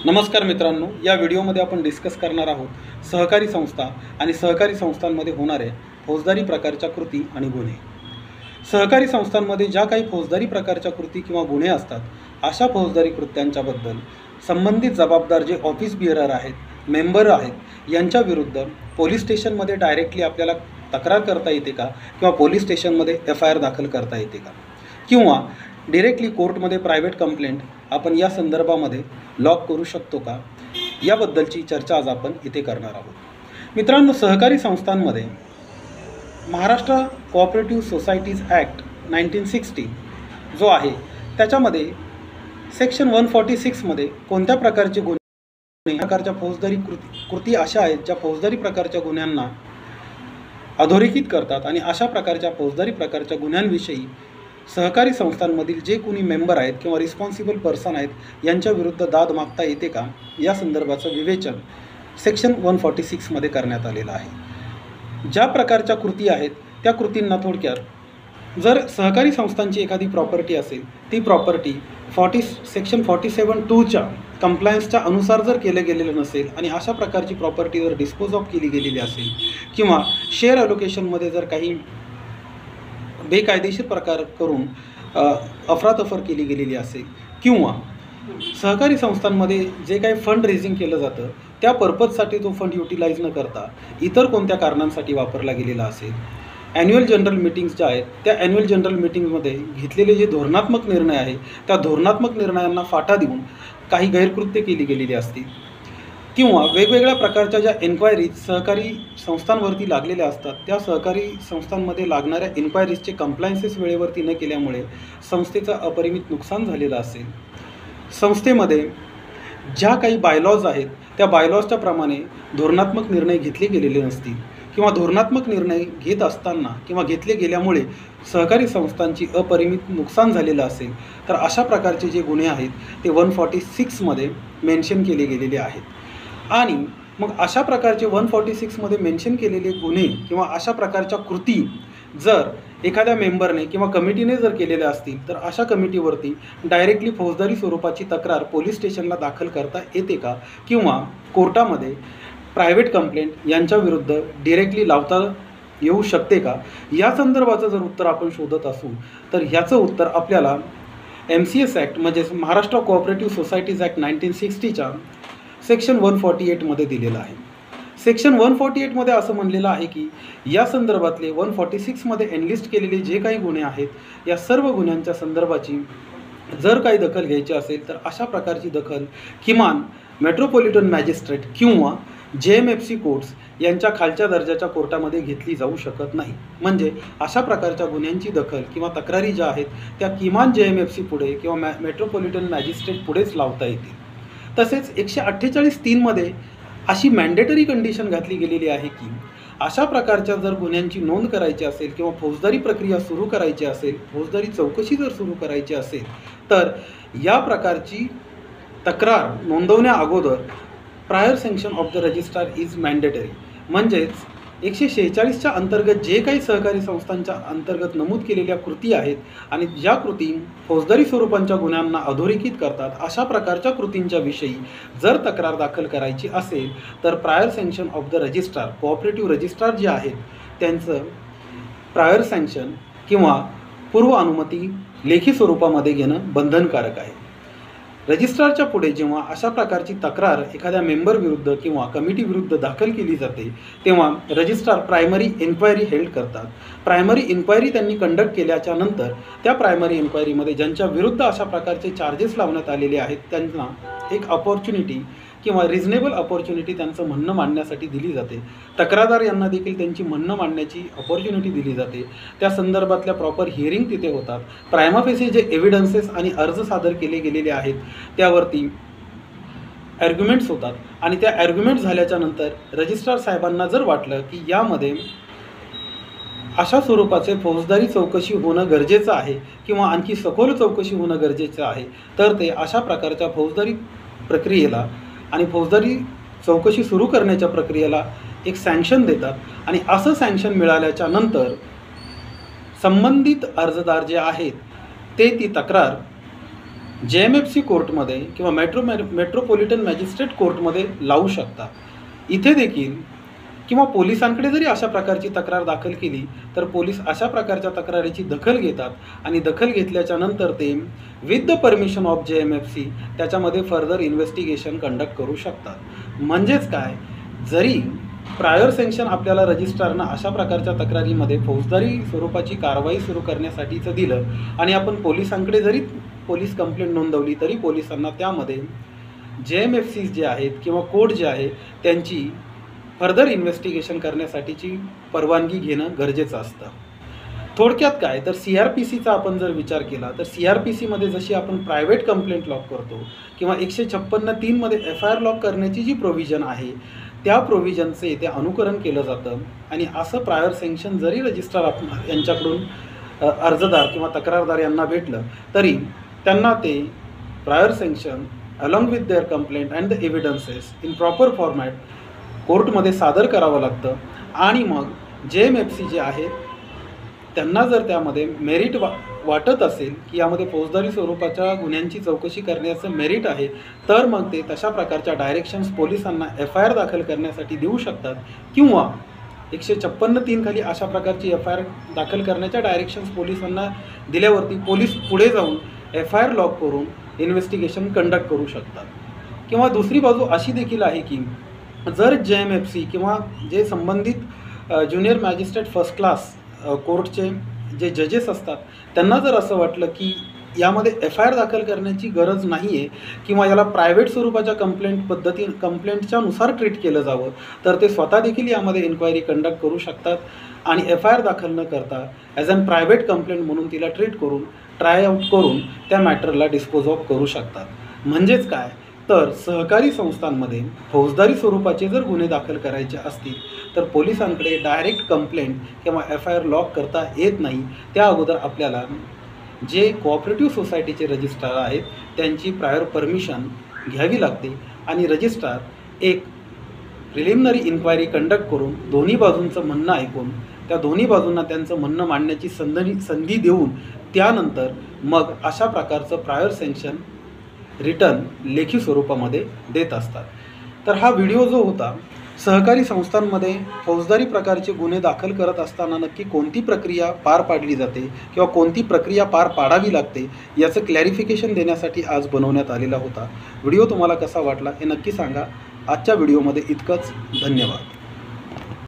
नमस्कार मित्रांनो, या व्हिडिओमध्ये आपण डिस्कस करणार आहोत सहकारी संस्था आणि सहकारी संस्थांमध्ये होणाऱ्या फौजदारी प्रकारच्या कृती आणि गुन्हे। सहकारी संस्थांमध्ये ज्या काही फौजदारी प्रकारच्या कृती किंवा गुन्हे असतात, अशा फौजदारी कृत्यांच्याबद्दल संबंधित जबाबदार जे ऑफिस बिअरर आहेत, मेंबर आहेत, यांच्या विरुद्ध पोलीस स्टेशनमध्ये डायरेक्टली आपल्याला तक्रार करता येते का, किंवा पोलीस स्टेशनमध्ये FIR दाखल करता येते का, किंवा डिरेक्टली कोर्टमध्ये प्रायव्हेट कंप्लेंट आपण या संदर्भामध्ये लॉक करू शकतो का, याबद्दलची चर्चा आज आपण इथे करणार आहोत। मित्रांनो, सहकारी संस्थांमध्ये महाराष्ट्र कोऑपरेटिव्ह सोसायटीज ॲक्ट 1960 जो आहे त्याच्यामध्ये सेक्शन 146 मध्ये कोणत्या प्रकारचे गुन्हे, प्रकारच्या फौजदारी कृती अशा आहेत ज्या फौजदारी प्रकारच्या गुन्ह्यांना अधोरेखित करतात, आणि अशा प्रकारच्या फौजदारी प्रकारच्या गुन्ह्यांविषयी सहकारी संस्थांमधील जे कोणी मेंबर आहेत किंवा रिस्पॉन्सिबल पर्सन आहेत यांच्या विरुद्ध दाद मागता येते का, या संदर्भाचं विवेचन सेक्शन 146 मध्ये करण्यात आलेलं आहे। ज्या प्रकारच्या कृती आहेत त्या कृतींना थोडक्यात, जर सहकारी संस्थांची एखादी प्रॉपर्टी असेल, ती प्रॉपर्टी सेक्शन 47(2) कंप्लायन्सच्या अनुसार जर केलं गेलेलं नसेल आणि अशा प्रकारची प्रॉपर्टी जर डिस्पोज ऑफ केली गेलेली असेल, किंवा शेअर अलोकेशनमध्ये जर काही बेकायदेशीर प्रकार करून अफरातफर केली गेलेली असेल, किंवा सहकारी संस्थांमध्ये जे काही फंड रेझिंग केलं जातं त्या पर्पजसाठी तो फंड युटिलाइज न करता इतर कोणत्या कारणांसाठी वापरला गेलेला असेल, ॲन्युअल जनरल मीटिंग्स ज्या आहेत त्या ॲन्युअल जनरल मीटिंगमध्ये घेतलेले जे धोरणात्मक निर्णय आहे त्या धोरणात्मक निर्णयांना फाटा देऊन काही गैरकृत्य केली गेलेली असतील, किंवा वेगवेगळ्या प्रकारच्या ज्या एन्क्वायरीज सहकारी संस्थांवरती लागलेल्या असतात, त्या सहकारी संस्थांमध्ये लागणाऱ्या एन्क्वायरीजचे कंप्लायन्सेस वेळेवरती न केल्यामुळे संस्थेचं अपरिमित नुकसान झालेलं असेल, संस्थेमध्ये ज्या काही बायलॉज आहेत त्या बायलॉजच्या प्रमाणे धोरणात्मक निर्णय घेतले गेलेले नसतील, किंवा धोरणात्मक निर्णय घेत असताना किंवा घेतले गेल्यामुळे सहकारी संस्थांची अपरिमित नुकसान झालेलं असेल, तर अशा प्रकारचे जे गुन्हे आहेत ते 146 मध्ये मेन्शन केले गेलेले आहेत। आणि मग अशा प्रकारचे 146 मध्ये मेन्शन केलेले गुन्हे किंवा अशा प्रकारच्या कृती जर एखाद्या मेंबरने किंवा कमिटीने जर केलेल्या असतील, तर अशा कमिटीवरती डायरेक्टली फौजदारी स्वरूपाची तक्रार पोलीस स्टेशनला दाखल करता येते का, किंवा कोर्टामध्ये प्रायव्हेट कंप्लेंट यांच्या विरुद्ध डिरेक्टली लावता येऊ शकते का, या संदर्भाचं जर उत्तर आपण शोधत असू तर ह्याचं उत्तर आपल्याला MCS ॲक्ट म्हणजेच महाराष्ट्र कोऑपरेटिव्ह सोसायटीज ॲक्ट 1960च्या सेक्शन 148 मध्ये दिलेलं आहे। सेक्शन 148 मध्ये असं म्हणलेलं आहे की या संदर्भातले 146 मध्ये एनलिस्ट केलेले जे काही गुन्हे आहेत, या सर्व गुन्ह्यांच्या संदर्भाची जर काही दखल घ्यायची असेल तर अशा प्रकारची दखल किमान मेट्रोपॉलिटन मॅजिस्ट्रेट किंवा JMFC कोर्ट्स यांच्या खालच्या दर्जाच्या कोर्टामध्ये घेतली जाऊ शकत नाही। म्हणजे अशा प्रकारच्या गुन्ह्यांची दखल किंवा तक्रारी ज्या आहेत त्या किमान JMFC पुढे किंवा मेट्रोपॉलिटन मॅजिस्ट्रेट पुढेच लावता येतील। तसेच 148(3) मध्ये अशी मॅन्डेटरी कंडिशन घातली गेलेली आहे की अशा प्रकारच्या जर गुन्ह्यांची नोंद करायची असेल किंवा फौजदारी प्रक्रिया सुरू करायची असेल, फौजदारी चौकशी जर सुरू करायची असेल, तर या प्रकारची तक्रार नोंदवण्या अगोदर prior sanction of the registrar is mandatory. म्हणजेच 146च्या अंतर्गत जे काही सहकारी संस्थांच्या अंतर्गत नमूद केलेल्या कृती आहेत आणि ज्या कृती फौजदारी स्वरूपांच्या गुन्ह्यांना अधोरेखित करतात, अशा प्रकारच्या कृतींच्या विषयी जर तक्रार दाखल करायची असेल तर prior sanction of the registrar, cooperative registrar जे आहेत त्यांचं प्रायर सँक्शन किंवा पूर्व अनुमती लेखी स्वरूपामध्ये घेणं बंधनकारक आहे। रजिस्ट्रारच्या पुढे जेव्हा अशा प्रकारची तक्रार एखाद्या मेंबर विरुद्ध किंवा कमिटी विरुद्ध दाखल केली जाते, तेव्हा रजिस्ट्रार प्रायमरी एन्क्वायरी हेल्ड करतात। प्रायमरी इन्क्वायरी त्यांनी कंडक्ट केल्याच्या नंतर त्या प्रायमरी इन्क्वायरीमध्ये ज्यांच्या विरुद्ध अशा प्रकारचे चार्जेस लावण्यात आलेले आहेत त्यांना एक अपॉर्च्युनिटी किंवा रिझनेबल अपॉर्च्युनिटी त्यांचं म्हणणं मांडण्यासाठी दिली जाते। तक्रारदार यांना देखील त्यांची म्हणणं मांडण्याची अपॉर्च्युनिटी दिली जाते। त्या संदर्भातल्या प्रॉपर हिअरिंग तिथे होतात। प्रायमा फेसी जे एव्हिडन्सेस आणि अर्ज सादर केले गेलेले आहेत त्यावरती ॲर्ग्युमेंट्स होतात, आणि त्या ॲर्ग्युमेंट झाल्याच्या नंतर रजिस्ट्रार साहेबांना जर वाटलं की यामध्ये अशा स्वरूपाचे फौजदारी चौकशी होणं गरजेचं आहे किंवा आणखी सखोल चौकशी होणं गरजेचं आहे, तर ते अशा प्रकारच्या फौजदारी प्रक्रियेला आणि फौजदारी चौकशी सुरू करण्याच्या प्रक्रियेला एक सँक्शन देतात। आणि असं सँक्शन मिळाल्याच्या नंतर संबंधित अर्जदार जे आहेत ते ती तक्रार JMFC कोर्टमध्ये किंवा मेट्रोपॉलिटन मॅजिस्ट्रेट कोर्टमध्ये लावू शकता. इथे देखील किंवा पोलिसांकडे जरी अशा प्रकारची तक्रार दाखल केली तर पोलीस अशा प्रकारच्या तक्रारीची दखल घेतात आणि दखल घेतल्याच्या नंतर ते with the permission of JMFC त्याच्यामध्ये फर्दर इन्व्हेस्टिगेशन कंडक्ट करू शकतात. म्हणजेच काय, जरी प्रायर सँक्शन आपल्याला रजिस्ट्रारनं अशा प्रकारच्या तक्रारीमध्ये फौजदारी स्वरूपाची कारवाई सुरू करण्यासाठीचं दिलं आणि आपण पोलिसांकडे जरी पोलीस कंप्लेंट नोंदवली तरी पोलिसांना त्यामध्ये JMFCs जे आहेत किंवा कोर्ट जे आहे त्यांची फर्दर इन्व्हेस्टिगेशन करण्यासाठीची परवानगी घेणं गरजेचं असतं. थोडक्यात काय तर CRPCचा आपण जर विचार केला तर CRPCमध्ये जशी आपण प्रायव्हेट कंप्लेंट लॉक करतो किंवा 156(3) मध्ये FIR लॉक करण्याची जी प्रोव्हिजन आहे त्या प्रोव्हिजनचे इथे अनुकरण केलं जातं. आणि असं प्रायर सँक्शन जरी रजिस्ट्रार यांच्याकडून अर्जदार किंवा तक्रारदार यांना भेटलं तरी त्यांना ते prior sanction along with their complaint and the evidences in proper format कोर्टमध्ये सादर करावं लागतं. आणि मग JMFC जे आहे त्यांना जर त्यामध्ये मेरिट वाटत असेल की यामध्ये फौजदारी स्वरूपाच्या गुन्ह्यांची चौकशी करण्याचं मेरिट आहे तर मग ते तशा प्रकारच्या डायरेक्शन्स पोलिसांना FIR दाखल करण्यासाठी देऊ शकतात किंवा 156(3) खाली अशा प्रकारची FIR दाखल करण्याच्या डायरेक्शन्स पोलिसांना दिल्यावरती पोलीस पुढे जाऊन FIR लॉक करून इन्व्हेस्टिगेशन कंडक्ट करू शकतात. किंवा दुसरी बाजू अशी देखील आहे की जर JMFC किंवा जे संबंधित ज्युनियर मॅजिस्ट्रेट फर्स्ट क्लास कोर्टचे जे जजेस असतात त्यांना जर असं वाटलं की यामध्ये FIR दाखल करण्याची गरज नाही आहे किंवा याला प्रायव्हेट स्वरूपाच्या कंप्लेंटच्या नुसार ट्रीट केलं जावं तर ते स्वतः देखील यामध्ये इन्क्वायरी कंडक्ट करू शकतात आणि FIR दाखल न करता ॲज अन प्रायव्हेट कंप्लेंट म्हणून तिला ट्रीट करून ट्राय आउट करून त्या मॅटरला डिस्पोज ऑफ करू शकतात. म्हणजेच काय तर सहकारी संस्थांमध्ये फौजदारी स्वरूपाचे जर गुन्हे दाखल करायचे असतील तर पोलिसांकडे डायरेक्ट कंप्लेंट किंवा FIR लॉक करता येत नाही. त्या अगोदर आपल्याला जे कोऑपरेटिव्ह सोसायटीचे रजिस्ट्रार आहेत त्यांची प्रायर परमिशन घ्यावी लागते आणि रजिस्ट्रार एक प्रिलिमिनरी इन्क्वायरी कंडक्ट करून दोन्ही बाजूंचं म्हणणं ऐकून त्या दोन्ही बाजूंना त्यांचं म्हणणं मांडण्याची संधी देऊन त्यानंतर मग अशा प्रकारचं प्रायर सँक्शन रिटर्न लेखी स्वरूपामध्ये देत असतात. तर हा व्हिडिओ जो होता सहकारी संस्थांमध्ये फौजदारी प्रकारचे गुन्हे दाखल करत असताना नक्की कोणती प्रक्रिया पार पाडली जाते किंवा कोणती प्रक्रिया पार पाडावी लागते याचं क्लॅरिफिकेशन देण्यासाठी आज बनवण्यात आलेला होता. व्हिडिओ तुम्हाला कसा वाटला हे नक्की सांगा. आजच्या व्हिडिओमध्ये इतकंच. धन्यवाद.